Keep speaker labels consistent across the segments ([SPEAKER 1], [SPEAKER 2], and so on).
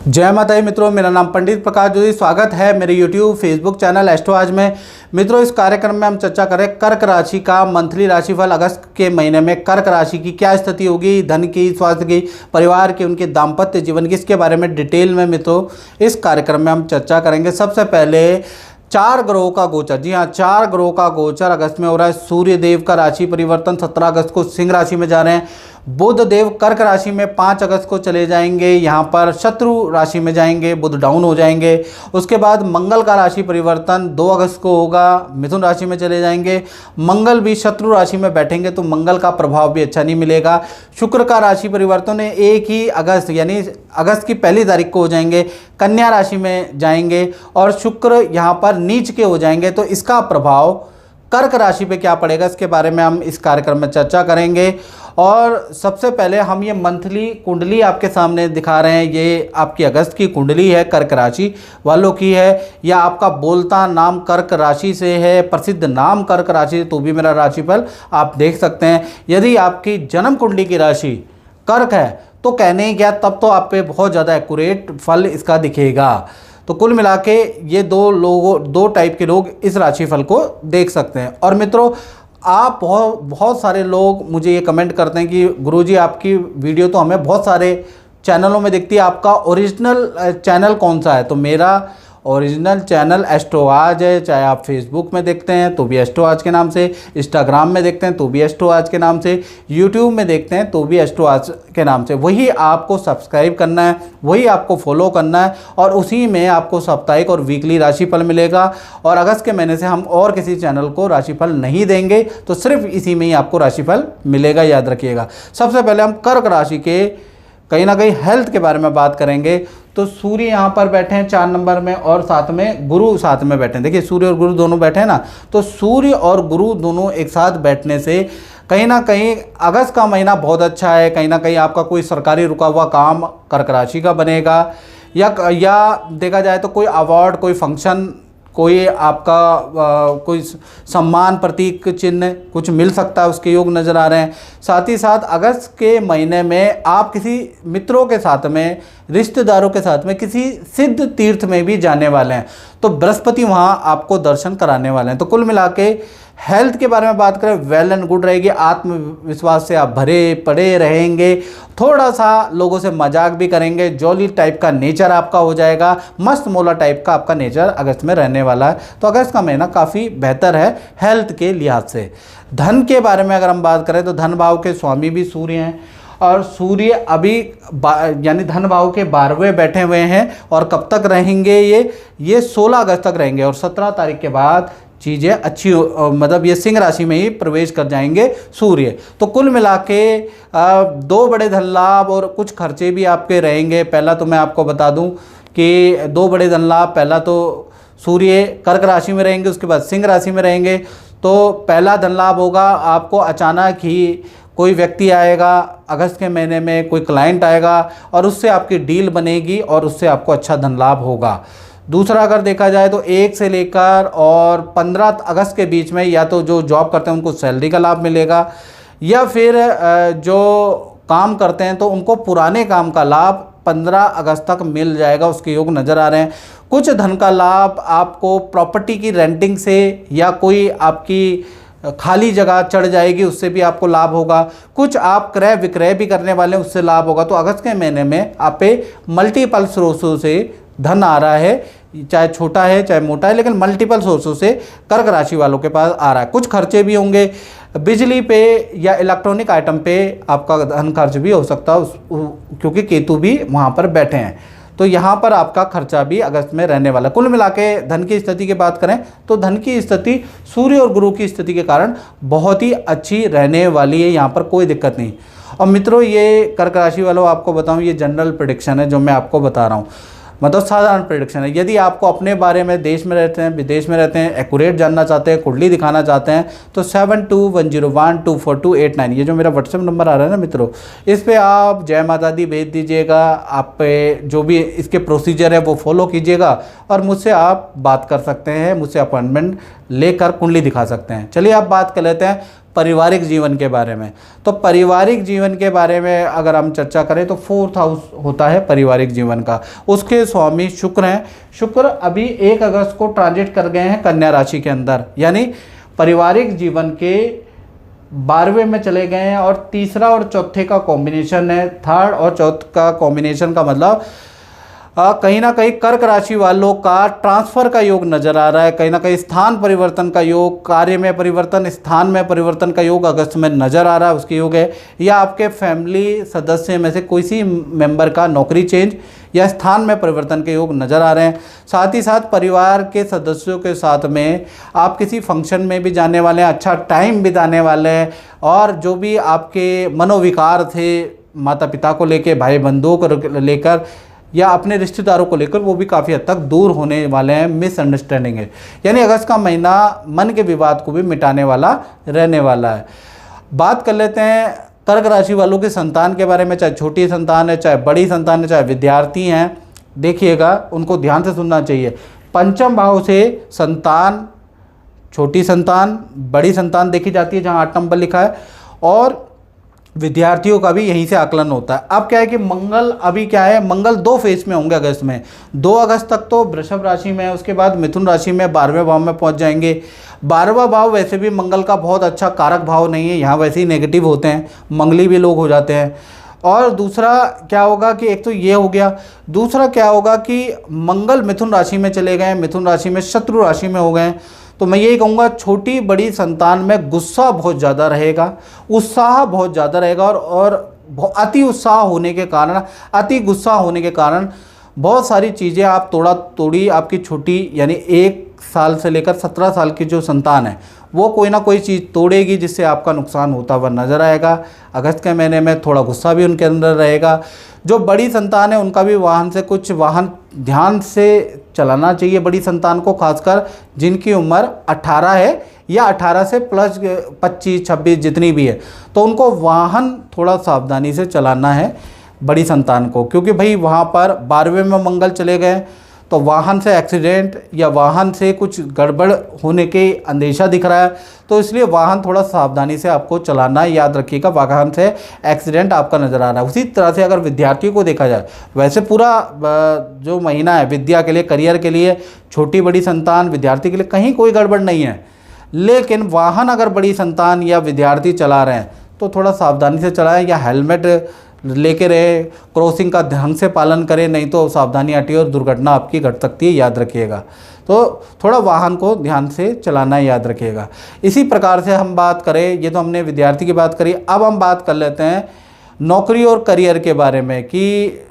[SPEAKER 1] जय माता दी मित्रों, मेरा नाम पंडित प्रकाश जोशी। स्वागत है मेरे YouTube फेसबुक चैनल एस्ट्रो आज में। मित्रों, इस कार्यक्रम में हम चर्चा करें कर्क राशि का मंथली राशिफल। अगस्त के महीने में कर्क राशि की क्या स्थिति होगी, धन की, स्वास्थ्य की, परिवार की, उनके दाम्पत्य जीवन की, इसके बारे में डिटेल में मित्रों इस कार्यक्रम में हम चर्चा करेंगे। सबसे पहले 4 ग्रहों का गोचर। जी हाँ, 4 ग्रहों का गोचर अगस्त में हो रहा है। सूर्य देव का राशि परिवर्तन 17 अगस्त को सिंह राशि में जा रहे हैं। बुध देव कर्क राशि में 5 अगस्त को चले जाएंगे, यहाँ पर शत्रु राशि में जाएंगे, बुध डाउन हो जाएंगे। उसके बाद मंगल का राशि परिवर्तन 2 अगस्त को होगा, मिथुन राशि में चले जाएंगे। मंगल भी शत्रु राशि में बैठेंगे तो मंगल का प्रभाव भी अच्छा नहीं मिलेगा। शुक्र का राशि परिवर्तन 1 ही अगस्त यानी अगस्त की पहली तारीख को हो जाएंगे, कन्या राशि में जाएंगे और शुक्र यहाँ पर नीच के हो जाएंगे। तो इसका प्रभाव कर्क राशि पे क्या पड़ेगा, इसके बारे में हम इस कार्यक्रम में चर्चा करेंगे। और सबसे पहले हम ये मंथली कुंडली आपके सामने दिखा रहे हैं। ये आपकी अगस्त की कुंडली है, कर्क राशि वालों की है, या आपका बोलता नाम कर्क राशि से है, प्रसिद्ध नाम कर्क राशि, तो भी मेरा राशिफल आप देख सकते हैं। यदि आपकी जन्म कुंडली की राशि कर्क है तो कहने ही क्या, तब तो आप पे बहुत ज़्यादा एक्यूरेट फल इसका दिखेगा। तो कुल मिला के ये दो टाइप के लोग इस राशिफल को देख सकते हैं। और मित्रों, आप बहुत सारे लोग मुझे ये कमेंट करते हैं कि गुरुजी आपकी वीडियो तो हमें बहुत सारे चैनलों में दिखती है, आपका ओरिजिनल चैनल कौन सा है? तो मेरा ओरिजिनल चैनल एस्ट्रो आज है। चाहे आप फेसबुक में देखते हैं तो भी एस्ट्रो आज के नाम से, इंस्टाग्राम में देखते हैं तो भी एस्ट्रो आज के नाम से, यूट्यूब में देखते हैं तो भी एस्ट्रो आज के नाम से। वही आपको सब्सक्राइब करना है, वही आपको फॉलो करना है और उसी में आपको साप्ताहिक और वीकली राशिफल मिलेगा। और अगस्त के महीने से हम और किसी चैनल को राशिफल नहीं देंगे, तो सिर्फ इसी में ही आपको राशिफल मिलेगा, याद रखिएगा। सबसे पहले हम कर्क राशि के कहीं ना कहीं हेल्थ के बारे में बात करेंगे। तो सूर्य यहाँ पर बैठे हैं 4 नंबर में और साथ में गुरु साथ में बैठे हैं। देखिए, सूर्य और गुरु दोनों बैठे हैं ना, तो सूर्य और गुरु दोनों एक साथ बैठने से कहीं ना कहीं अगस्त का महीना बहुत अच्छा है। कहीं ना कहीं आपका कोई सरकारी रुका हुआ काम कर्क राशि का बनेगा, या देखा जाए तो कोई अवार्ड, कोई फंक्शन, कोई आपका कोई सम्मान, प्रतीक चिन्ह कुछ मिल सकता है, उसके योग नज़र आ रहे हैं। साथ ही साथ अगस्त के महीने में आप किसी मित्रों के साथ में, रिश्तेदारों के साथ में किसी सिद्ध तीर्थ में भी जाने वाले हैं, तो बृहस्पति वहाँ आपको दर्शन कराने वाले हैं। तो कुल मिला के हेल्थ के बारे में बात करें, वेल एंड गुड रहेगी। आत्मविश्वास से आप भरे पड़े रहेंगे, थोड़ा सा लोगों से मजाक भी करेंगे, जॉली टाइप का नेचर आपका हो जाएगा, मस्त मौला टाइप का आपका नेचर अगस्त में रहने वाला है। तो अगस्त का महीना काफ़ी बेहतर है हेल्थ के लिहाज से। धन के बारे में अगर हम बात करें तो धन भाव के स्वामी भी सूर्य हैं और सूर्य अभी यानी धन भाव के 12वें बैठे हुए हैं। और कब तक रहेंगे ये 16 अगस्त तक रहेंगे और 17 तारीख के बाद चीज़ें अच्छी, मतलब ये सिंह राशि में ही प्रवेश कर जाएंगे सूर्य। तो कुल मिला के 2 बड़े धन लाभ और कुछ खर्चे भी आपके रहेंगे। पहला तो मैं आपको बता दूं कि 2 बड़े धन लाभ, पहला तो सूर्य कर्क राशि में रहेंगे, उसके बाद सिंह राशि में रहेंगे। तो पहला धन लाभ होगा, आपको अचानक ही कोई व्यक्ति आएगा अगस्त के महीने में, कोई क्लाइंट आएगा और उससे आपकी डील बनेगी और उससे आपको अच्छा धन लाभ होगा। दूसरा अगर देखा जाए तो 1 से लेकर और 15 अगस्त के बीच में या तो जो जॉब करते हैं उनको सैलरी का लाभ मिलेगा, या फिर जो काम करते हैं तो उनको पुराने काम का लाभ 15 अगस्त तक मिल जाएगा, उसके योग नज़र आ रहे हैं। कुछ धन का लाभ आपको प्रॉपर्टी की रेंटिंग से या कोई आपकी खाली जगह चढ़ जाएगी, उससे भी आपको लाभ होगा। कुछ आप क्रय विक्रय भी करने वाले हैं, उससे लाभ होगा। तो अगस्त के महीने में आप पे मल्टीपल स्रोतों से धन आ रहा है, चाहे छोटा है चाहे मोटा है, लेकिन मल्टीपल सोर्सों से कर्क राशि वालों के पास आ रहा है। कुछ खर्चे भी होंगे, बिजली पे या इलेक्ट्रॉनिक आइटम पे आपका धन खर्च भी हो सकता है, क्योंकि केतु भी वहाँ पर बैठे हैं। तो यहाँ पर आपका खर्चा भी अगस्त में रहने वाला। कुल मिला के धन की स्थिति की बात करें तो धन की स्थिति सूर्य और गुरु की स्थिति के कारण बहुत ही अच्छी रहने वाली है, यहाँ पर कोई दिक्कत नहीं। और मित्रों, ये कर्क राशि वालों आपको बताऊँ, ये जनरल प्रेडिक्शन है जो मैं आपको बता रहा हूँ, मतलब साधारण प्रेडिक्शन है। यदि आपको अपने बारे में, देश में रहते हैं विदेश में रहते हैं, एक्यूरेट जानना चाहते हैं, कुंडली दिखाना चाहते हैं, तो 7210124289 ये जो मेरा व्हाट्सएप नंबर आ रहा है ना मित्रों, इस पे आप जय माता दी भेज दीजिएगा। आप पे जो भी इसके प्रोसीजर है वो फॉलो कीजिएगा और मुझसे आप बात कर सकते हैं, मुझसे अपॉइंटमेंट लेकर कुंडली दिखा सकते हैं। चलिए आप बात कर लेते हैं पारिवारिक जीवन के बारे में। तो पारिवारिक जीवन के बारे में अगर हम चर्चा करें तो 4th हाउस होता है पारिवारिक जीवन का, उसके स्वामी शुक्र हैं। शुक्र अभी 1 अगस्त को ट्रांजिट कर गए हैं कन्या राशि के अंदर, यानी पारिवारिक जीवन के 12वें में चले गए हैं। और तीसरा और चौथे का कॉम्बिनेशन है, थर्ड और चौथ का कॉम्बिनेशन का मतलब कहीं ना कहीं कर्क राशि वालों का ट्रांसफ़र का योग नज़र आ रहा है, कहीं ना कहीं स्थान परिवर्तन का योग, कार्य में परिवर्तन, स्थान में परिवर्तन का योग अगस्त में नज़र आ रहा है, उसके योग है। या आपके फैमिली सदस्य में से कोई सी मेंबर का नौकरी चेंज या स्थान में परिवर्तन के योग नज़र आ रहे हैं। साथ ही साथ परिवार के सदस्यों के साथ में आप किसी फंक्शन में भी जाने वाले हैं, अच्छा टाइम बिताने वाले हैं। और जो भी आपके मनोविकार थे माता पिता को लेकर, भाई बंधुओं को लेकर या अपने रिश्तेदारों को लेकर, वो भी काफ़ी हद तक दूर होने वाले हैं। मिसअंडरस्टैंडिंग है, यानी अगस्त का महीना मन के विवाद को भी मिटाने वाला रहने वाला है। बात कर लेते हैं कर्क राशि वालों की संतान के बारे में, चाहे छोटी संतान है, चाहे बड़ी संतान है, चाहे विद्यार्थी हैं। देखिएगा, उनको ध्यान से सुनना चाहिए। पंचम भाव से संतान, छोटी संतान, बड़ी संतान देखी जाती है जहाँ 8 नंबर लिखा है, और विद्यार्थियों का भी यहीं से आकलन होता है। अब क्या है कि मंगल अभी क्या है, मंगल 2 फेज में होंगे अगस्त में। 2 अगस्त तक तो वृषभ राशि में है, उसके बाद मिथुन राशि में 12वें भाव में पहुंच जाएंगे। 12वां भाव वैसे भी मंगल का बहुत अच्छा कारक भाव नहीं है, यहाँ वैसे ही नेगेटिव होते हैं, मंगली भी लोग हो जाते हैं। और दूसरा क्या होगा कि एक तो ये हो गया, दूसरा क्या होगा कि मंगल मिथुन राशि में चले गए, मिथुन राशि में शत्रु राशि में हो गए। तो मैं यही कहूँगा, छोटी बड़ी संतान में गुस्सा बहुत ज़्यादा रहेगा, उत्साह बहुत ज़्यादा रहेगा, और अति उत्साह होने के कारण, अति गुस्सा होने के कारण बहुत सारी चीज़ें आप तोड़ा तोड़ी, आपकी छोटी यानी 1 साल से लेकर 17 साल की जो संतान है वो कोई ना कोई चीज़ तोड़ेगी, जिससे आपका नुकसान होता हुआ नज़र आएगा। अगस्त के महीने में थोड़ा गुस्सा भी उनके अंदर रहेगा। जो बड़ी संतान है उनका भी वाहन ध्यान से चलाना चाहिए बड़ी संतान को, खासकर जिनकी उम्र 18 है या 18 से प्लस 25-26 जितनी भी है, तो उनको वाहन थोड़ा सावधानी से चलाना है बड़ी संतान को, क्योंकि भाई वहाँ पर 12वें में मंगल चले गए, तो वाहन से एक्सीडेंट या वाहन से कुछ गड़बड़ होने के अंदेशा दिख रहा है। तो इसलिए वाहन थोड़ा सावधानी से आपको चलाना है, याद रखिएगा, वाहन से एक्सीडेंट आपका नज़र आ रहा है। उसी तरह से अगर विद्यार्थियों को देखा जाए, वैसे पूरा जो महीना है विद्या के लिए, करियर के लिए, छोटी बड़ी संतान विद्यार्थी के लिए कहीं कोई गड़बड़ नहीं है, लेकिन वाहन अगर बड़ी संतान या विद्यार्थी चला रहे हैं तो थोड़ा सावधानी से चलाएं, या हेलमेट लेके रहे, क्रॉसिंग का ढंग से पालन करें, नहीं तो सावधानी हटिए और दुर्घटना आपकी घट सकती है, याद रखिएगा। तो थोड़ा वाहन को ध्यान से चलाना है, याद रखिएगा। इसी प्रकार से हम बात करें, ये तो हमने विद्यार्थी की बात करी, अब हम बात कर लेते हैं नौकरी और करियर के बारे में, कि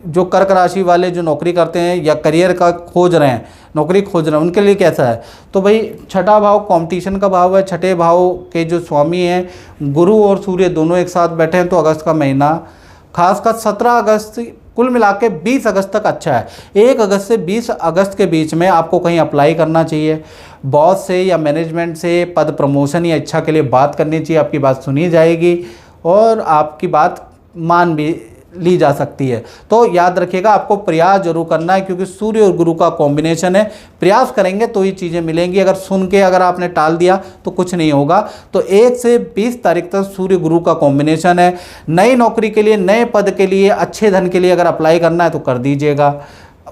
[SPEAKER 1] जो कर्क राशि वाले जो नौकरी करते हैं या करियर का खोज रहे हैं, नौकरी खोज रहे हैं, उनके लिए कैसा है। तो भाई 6ठा भाव कंपटीशन का भाव है, 6ठे भाव के जो स्वामी हैं गुरु और सूर्य दोनों एक साथ बैठे हैं, तो अगस्त का महीना खासकर 17 अगस्त कुल मिला के 20 अगस्त तक अच्छा है। 1 अगस्त से 20 अगस्त के बीच में आपको कहीं अप्लाई करना चाहिए, बॉस से या मैनेजमेंट से पद प्रमोशन या इच्छा के लिए बात करनी चाहिए, आपकी बात सुनी जाएगी और आपकी बात मान भी ली जा सकती है। तो याद रखिएगा, आपको प्रयास जरूर करना है, क्योंकि सूर्य और गुरु का कॉम्बिनेशन है, प्रयास करेंगे तो ये चीज़ें मिलेंगी। अगर सुन के अगर आपने टाल दिया तो कुछ नहीं होगा। तो 1 से 20 तारीख तक सूर्य गुरु का कॉम्बिनेशन है। नई नौकरी के लिए, नए पद के लिए, अच्छे धन के लिए अगर अप्लाई करना है तो कर दीजिएगा,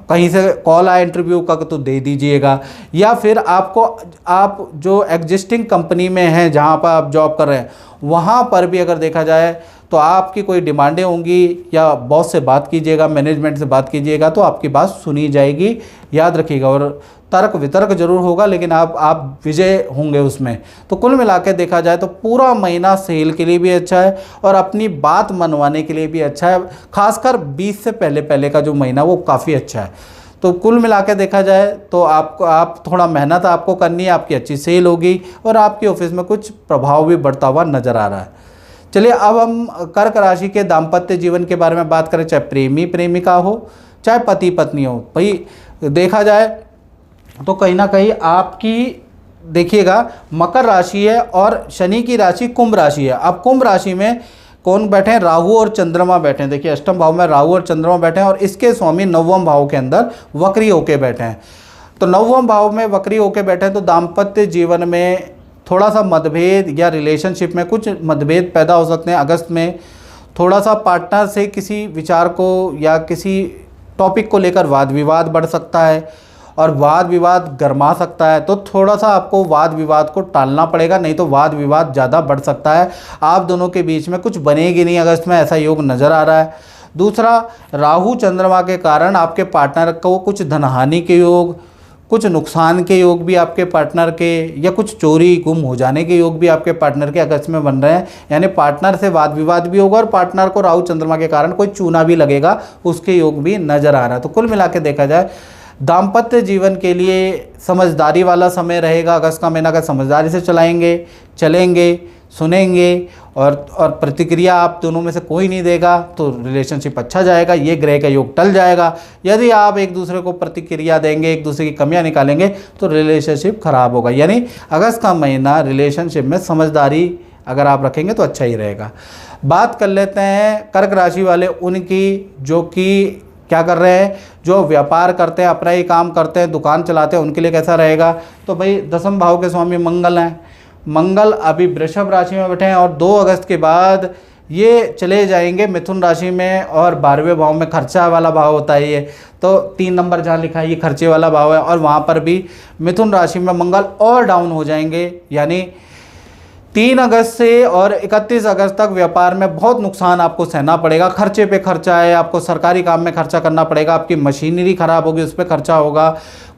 [SPEAKER 1] कहीं से कॉल आए इंटरव्यू का तो दे दीजिएगा, या फिर आप जो एग्जिस्टिंग कंपनी में हैं जहाँ पर आप जॉब कर रहे हैं वहाँ पर भी अगर देखा जाए तो आपकी कोई डिमांडें होंगी, या बॉस से बात कीजिएगा, मैनेजमेंट से बात कीजिएगा, तो आपकी बात सुनी जाएगी, याद रखिएगा। और तर्क वितर्क जरूर होगा, लेकिन आप विजय होंगे उसमें। तो कुल मिला के देखा जाए तो पूरा महीना सेल के लिए भी अच्छा है और अपनी बात मनवाने के लिए भी अच्छा है। खासकर 20 से पहले का जो महीना वो काफ़ी अच्छा है। तो कुल मिला के देखा जाए तो आप थोड़ा मेहनत आपको करनी है, आपकी अच्छी सेल होगी और आपके ऑफिस में कुछ प्रभाव भी बढ़ता हुआ नज़र आ रहा है। चलिए अब हम कर्क राशि के दाम्पत्य जीवन के बारे में बात करें, चाहे प्रेमी प्रेमिका हो, चाहे पति पत्नी हो। भाई देखा जाए तो कहीं ना कहीं आपकी देखिएगा मकर राशि है और शनि की राशि कुंभ राशि है। अब कुंभ राशि में कौन बैठे हैं? राहु और चंद्रमा बैठे हैं। देखिए अष्टम भाव में राहु और चंद्रमा बैठे हैं और इसके स्वामी 9वें भाव के अंदर वक्री होके बैठे हैं। तो 9वें भाव में वक्री होके बैठे हैं तो दाम्पत्य जीवन में थोड़ा सा मतभेद या रिलेशनशिप में कुछ मतभेद पैदा हो सकते हैं अगस्त में। थोड़ा सा पार्टनर से किसी विचार को या किसी टॉपिक को लेकर वाद विवाद बढ़ सकता है और वाद विवाद गरमा सकता है, तो थोड़ा सा आपको वाद विवाद को टालना पड़ेगा, नहीं तो वाद विवाद ज़्यादा बढ़ सकता है। आप दोनों के बीच में कुछ बनेगी नहीं अगस्त में, ऐसा योग नज़र आ रहा है। दूसरा, राहु चंद्रमा के कारण आपके पार्टनर को कुछ धनहानि के योग, कुछ नुकसान के योग भी आपके पार्टनर के, या कुछ चोरी गुम हो जाने के योग भी आपके पार्टनर के अगस्त में बन रहे हैं। यानी पार्टनर से वाद विवाद भी होगा और पार्टनर को राहु चंद्रमा के कारण कोई चूना भी लगेगा, उसके योग भी नज़र आ रहा है। तो कुल मिला के देखा जाए, दाम्पत्य जीवन के लिए समझदारी वाला समय रहेगा। अगस्त का महीना अगर समझदारी से चलेंगे, सुनेंगे और प्रतिक्रिया आप दोनों में से कोई नहीं देगा तो रिलेशनशिप अच्छा जाएगा, ये ग्रह का योग टल जाएगा। यदि आप एक दूसरे को प्रतिक्रिया देंगे, एक दूसरे की कमियां निकालेंगे तो रिलेशनशिप खराब होगा। यानी अगस्त का महीना रिलेशनशिप में समझदारी अगर आप रखेंगे तो अच्छा ही रहेगा। बात कर लेते हैं कर्क राशि वाले उनकी, जो कि क्या कर रहे हैं, जो व्यापार करते हैं, अपना ही काम करते हैं, दुकान चलाते हैं, उनके लिए कैसा रहेगा। तो भाई 10वें भाव के स्वामी मंगल हैं। मंगल अभी वृषभ राशि में बैठे हैं और 2 अगस्त के बाद ये चले जाएंगे मिथुन राशि में, और 12वें भाव में खर्चा वाला भाव होता है ये, तो 3 नंबर जहाँ लिखा है ये खर्चे वाला भाव है, और वहाँ पर भी मिथुन राशि में मंगल और डाउन हो जाएंगे। यानी 3 अगस्त से और 31 अगस्त तक व्यापार में बहुत नुकसान आपको सहना पड़ेगा। खर्चे पे खर्चा है, आपको सरकारी काम में खर्चा करना पड़ेगा, आपकी मशीनरी ख़राब होगी, उस पर खर्चा होगा।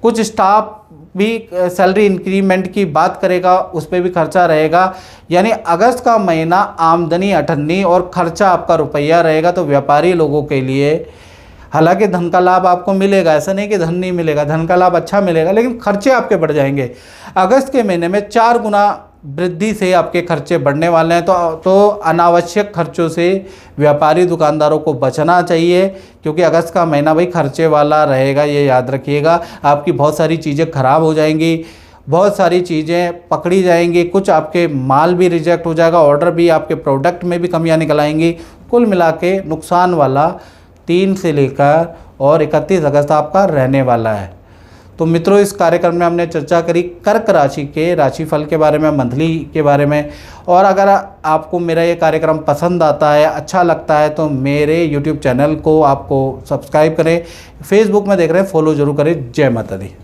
[SPEAKER 1] कुछ स्टाफ भी सैलरी इंक्रीमेंट की बात करेगा, उस पर भी खर्चा रहेगा। यानी अगस्त का महीना आमदनी अठन्नी और खर्चा आपका रुपया रहेगा। तो व्यापारी लोगों के लिए हालांकि धन का लाभ आपको मिलेगा, ऐसा नहीं कि धन नहीं मिलेगा, धन का लाभ अच्छा मिलेगा, लेकिन खर्चे आपके बढ़ जाएंगे। अगस्त के महीने में 4 गुना वृद्धि से आपके खर्चे बढ़ने वाले हैं। तो अनावश्यक खर्चों से व्यापारी दुकानदारों को बचना चाहिए, क्योंकि अगस्त का महीना भाई खर्चे वाला रहेगा, ये याद रखिएगा। आपकी बहुत सारी चीज़ें खराब हो जाएंगी, बहुत सारी चीज़ें पकड़ी जाएंगी, कुछ आपके माल भी रिजेक्ट हो जाएगा, ऑर्डर भी, आपके प्रोडक्ट में भी कमियां निकल आएंगी। कुल मिला के नुकसान वाला 3 से लेकर और 31 अगस्त आपका रहने वाला है। तो मित्रों, इस कार्यक्रम में हमने चर्चा करी कर्क राशि के राशिफल के बारे में, मंथली के बारे में। और अगर आपको मेरा ये कार्यक्रम पसंद आता है, अच्छा लगता है, तो मेरे YouTube चैनल को आपको सब्सक्राइब करें। फेसबुक में देख रहे हैं, फॉलो जरूर करें। जय माता दी।